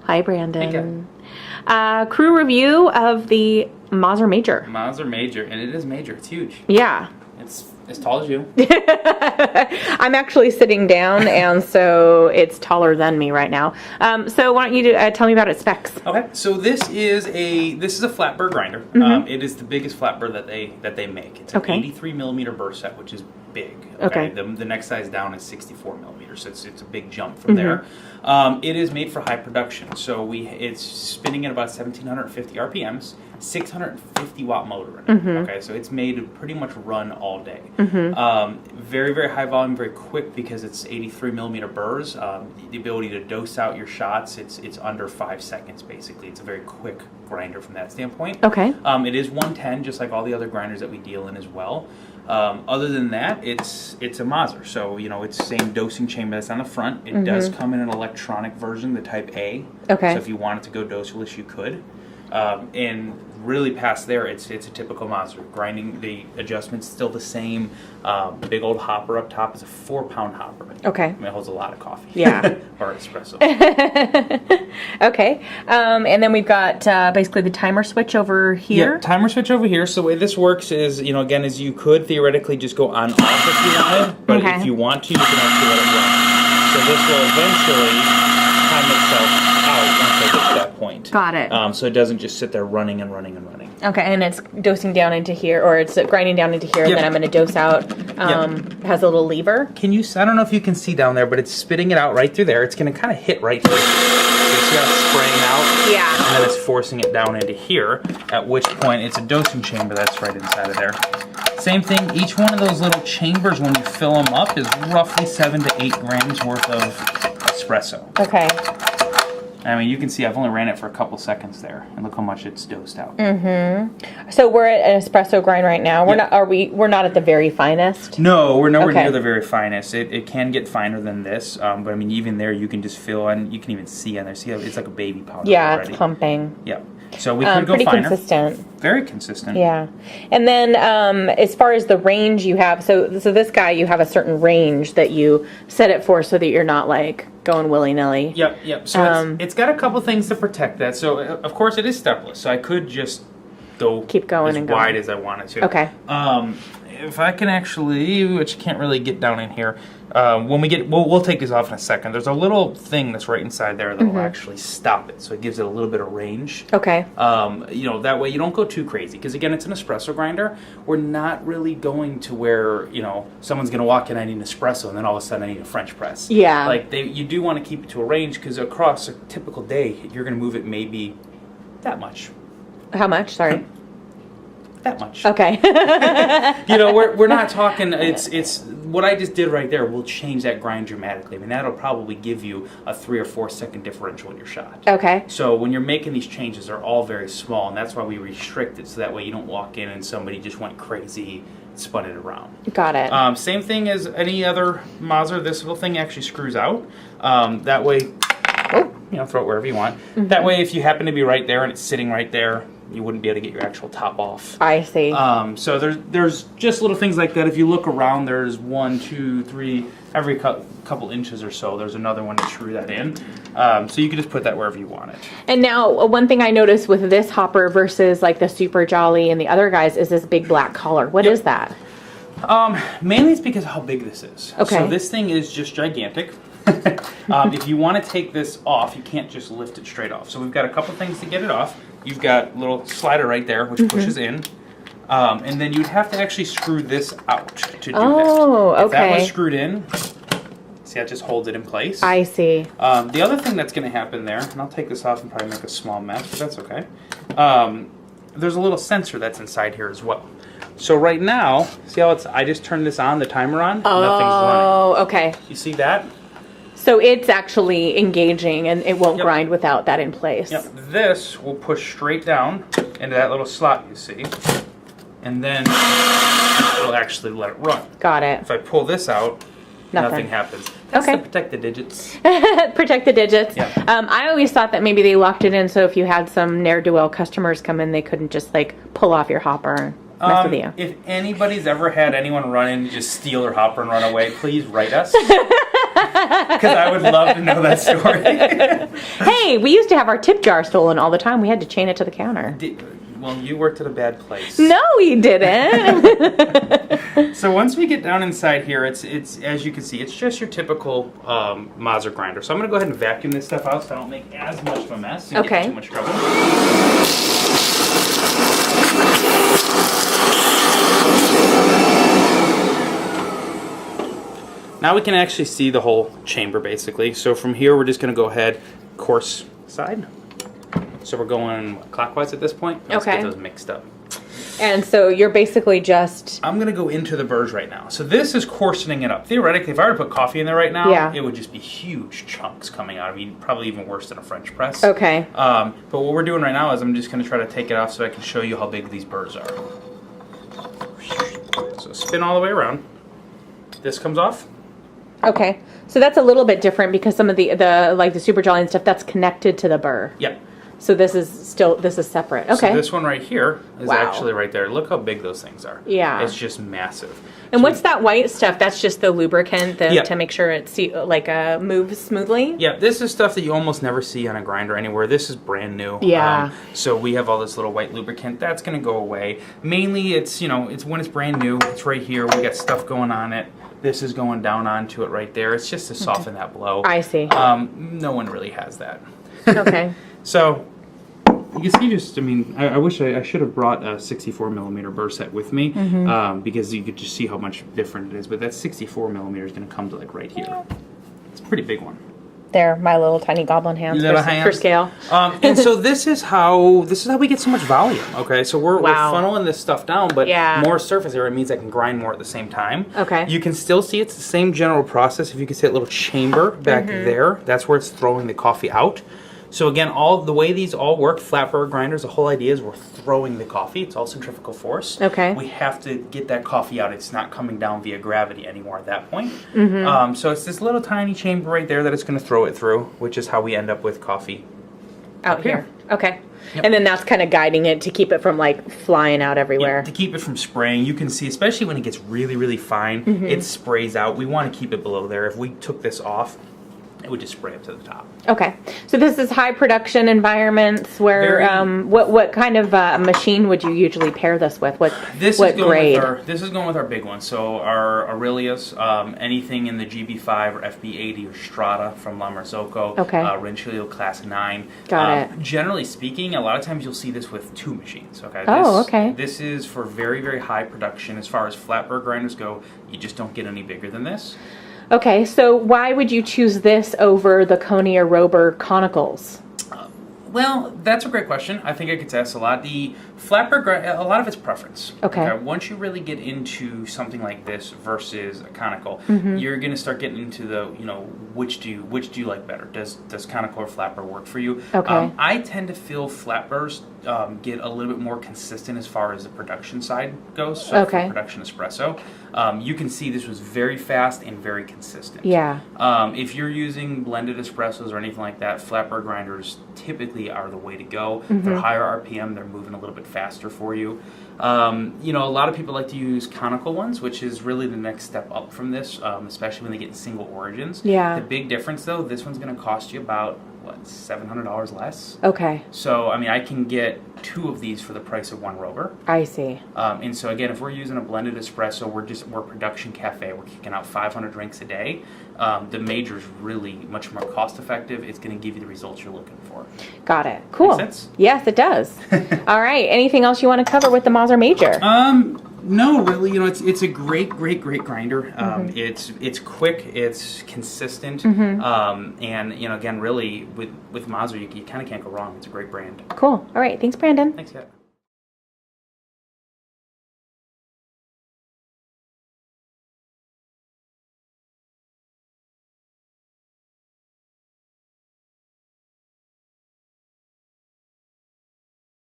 Hi, Brandon. Crew review of the Mazzer Major. Mazzer Major, and it is major. It's huge. Yeah. It's as tall as you. I'm actually sitting down, and so it's taller than me right now. So why don't you tell me about its specs? Okay. So this is a flat burr grinder. It is the biggest flat burr that they make. It's an 83 millimeter burr set, which is big. Okay. The next size down is 64 millimeters, so it's a big jump from there. It is made for high production, so it's spinning at about 1,750 RPMs. 650 watt motor in it. Okay, so it's made to pretty much run all day. Very, very high volume, very quick because it's 83 millimeter burrs. The ability to dose out your shots, it's under 5 seconds basically. It's a very quick grinder from that standpoint. Okay. It is 110, just like all the other grinders that we deal in as well. Other than that, it's a Mazzer, so it's the same dosing chamber that's on the front. It does come in an electronic version, the Type A. Okay. So if you wanted to go doseless, you could. And really past there, it's a typical Mazzer. Grinding, the adjustment's still the same. The big old hopper up top is a 4-pound hopper. Okay. I mean, it holds a lot of coffee. Yeah. Or espresso. Okay. And then we've got basically the timer switch over here. Yeah, timer switch over here. So the way this works is, again, is you could theoretically just go on off if you wanted, but if you want to, you can actually let it run. So this will eventually time itself out once I get to that point. Got it. So it doesn't just sit there running and running and running. Okay, and it's dosing down into here, or it's grinding down into here, and then I'm going to dose out. It has a little lever. I don't know if you can see down there, but it's spitting it out right through there. It's going to kind of hit right here. So you see how it's spraying out? Yeah. And then it's forcing it down into here, at which point it's a dosing chamber that's right inside of there. Same thing, each one of those little chambers, when you fill them up, is roughly 7 to 8 grams worth of espresso. Okay. I mean, you can see I've only ran it for a couple seconds there, and look how much it's dosed out. So we're at an espresso grind right now. We're not. We're not at the very finest. No, we're nowhere near the very finest. It can get finer than this, but I mean, even there, you can just feel, and you can even see on there. See how it's like a baby powder. Yeah, already. it's pumping. Yeah. So we could go pretty finer. Consistent. Very consistent. Yeah. And then as far as the range you have, so this guy, you have a certain range that you set it for so that you're not like going willy-nilly. Yep. So it's got a couple things to protect that. So of course it is stepless, so I could just keep going as wide as I wanted to. Okay. If I can actually, which can't really get down in here, when we get, we'll take these off in a second. There's a little thing that's right inside there that will actually stop it, so it gives it a little bit of range. Okay. That way you don't go too crazy, because again, it's an espresso grinder. We're not really going to where someone's going to walk in, I need an espresso, and then all of a sudden I need a French press. Yeah. Like you do want to keep it to a range, because across a typical day, you're going to move it maybe that much. How much? Sorry. That much. Okay. We're not talking. It's what I just did right there will change that grind dramatically. I mean, that'll probably give you a 3 or 4 second differential in your shot. Okay. So when you're making these changes, they're all very small, and that's why we restrict it, so that way you don't walk in and somebody just went crazy, spun it around. Got it. Same thing as any other Mazzer. This little thing actually screws out. That way, throw it wherever you want. That way, if you happen to be right there and it's sitting right there, you wouldn't be able to get your actual top off. I see. So there's just little things like that. If you look around, there's 1, 2, 3, every couple inches or so, there's another one to screw that in. So you can just put that wherever you want it. And now, one thing I noticed with this hopper versus like the Super Jolly and the other guys is this big black collar. What is that? Mainly it's because of how big this is. Okay. So this thing is just gigantic. If you want to take this off, you can't just lift it straight off. So we've got a couple things to get it off. You've got a little slider right there, which pushes in. And then you'd have to actually screw this out to do that. Oh, okay. If that was screwed in, see, that just holds it in place. I see. The other thing that's going to happen there, and I'll take this off and probably make a small mess, but that's okay. There's a little sensor that's inside here as well. So right now, see how I just turned this on, the timer on? Oh, nothing's running. Oh, okay. You see that? So it's actually engaging, and it won't grind without that in place. Yep. This will push straight down into that little slot you see, and then it'll actually let it run. Got it. If I pull this out, nothing happens. That's to protect the digits. Protect the digits. Yeah. I always thought that maybe they locked it in so if you had some ne'er-do-well customers come in, they couldn't just like pull off your hopper and mess with you. If anybody's ever had anyone run in, just steal their hopper and run away, please write us. Because I would love to know that story. Hey, we used to have our tip jar stolen all the time. We had to chain it to the counter. Well, you worked at a bad place. No, we didn't. So once we get down inside here, it's as you can see, it's just your typical Mazzer grinder. So I'm going to go ahead and vacuum this stuff out so I don't make as much of a mess and get in too much trouble. Now we can actually see the whole chamber basically. So from here we're just going to go ahead coarse side. So we're going clockwise at this point. Let's get those mixed up. And so you're basically just... I'm going to go into the burrs right now. So this is coarsening it up. Theoretically, if I were to put coffee in there right now, it would just be huge chunks coming out. I mean, probably even worse than a French press. Okay. But what we're doing right now is I'm just going to try to take it off so I can show you how big these burrs are. So spin all the way around. This comes off. Okay. So that's a little bit different because some of the like the Super Jolly and stuff, that's connected to the burr. Yep. So this is separate. Okay. So this one right here is actually right there. Look how big those things are. Yeah. It's just massive. And what's that white stuff? That's just the lubricant to make sure it moves smoothly? Yeah, this is stuff that you almost never see on a grinder anywhere. This is brand new. Yeah. So we have all this little white lubricant. That's going to go away. Mainly it's when it's brand new. It's right here. We got stuff going on it. This is going down onto it right there. It's just to soften that blow. I see. No one really has that. Okay. So you can see I wish I should have brought a 64 millimeter burr set with me because you could just see how much different it is. But that 64 millimeter is going to come to like right here. It's a pretty big one. They're my little tiny goblin hands for scale. And so this is how we get so much volume. Okay, so we're funneling this stuff down, but more surface area means I can grind more at the same time. Okay. You can still see it's the same general process. If you can see that little chamber back there, that's where it's throwing the coffee out. So again, the way these all work, flat burr grinders, the whole idea is we're throwing the coffee. It's all centrifugal force. Okay. We have to get that coffee out. It's not coming down via gravity anymore at that point. So it's this little tiny chamber right there that it's going to throw it through, which is how we end up with coffee out here. Okay. Yep. And then that's kind of guiding it to keep it from like flying out everywhere. Yeah, to keep it from spraying. You can see, especially when it gets really, really fine, it sprays out. We want to keep it below there. If we took this off, it would just spray up to the top. Okay, so this is high production environments where what kind of machine would you usually pair this with? What grade? This is going with our big ones. So our Aurelius, anything in the GB5 or FB80 or Strata from La Marzocco. Okay. Renchilio Class 9. Got it. Generally speaking, a lot of times you'll see this with two machines. Okay. Okay. This is for very, very high production. As far as flat burr grinders go, you just don't get any bigger than this. Okay, so why would you choose this over the Coney or Rober conicals? Well, that's a great question. I think it gets asked a lot. The flat burr grinder, a lot of it's preference. Okay. Once you really get into something like this versus a conical, you're going to start getting into the, which do you like better? Does conical or flat burr work for you? Okay. I tend to feel flat burrs get a little bit more consistent as far as the production side goes. So for production espresso, you can see this was very fast and very consistent. Yeah. If you're using blended espressos or anything like that, flat burr grinders typically are the way to go. They're higher RPM, they're moving a little bit faster for you. A lot of people like to use conical ones, which is really the next step up from this, especially when they get in single origins. Yeah. The big difference though, this one's going to cost you about $700 less. Okay. So, I can get 2 of these for the price of 1 Rover. I see. And so again, if we're using a blended espresso, we're production cafe. We're kicking out 500 drinks a day. The Major is really much more cost effective. It's going to give you the results you're looking for. Got it. Cool. Make sense? Yes, it does. All right. Anything else you want to cover with the Mazzer Major? No, really. It's a great grinder. It's quick. It's consistent. And again, really with Mazzer, you kind of can't go wrong. It's a great brand. Cool. All right. Thanks, Brandon. Thanks, Kat.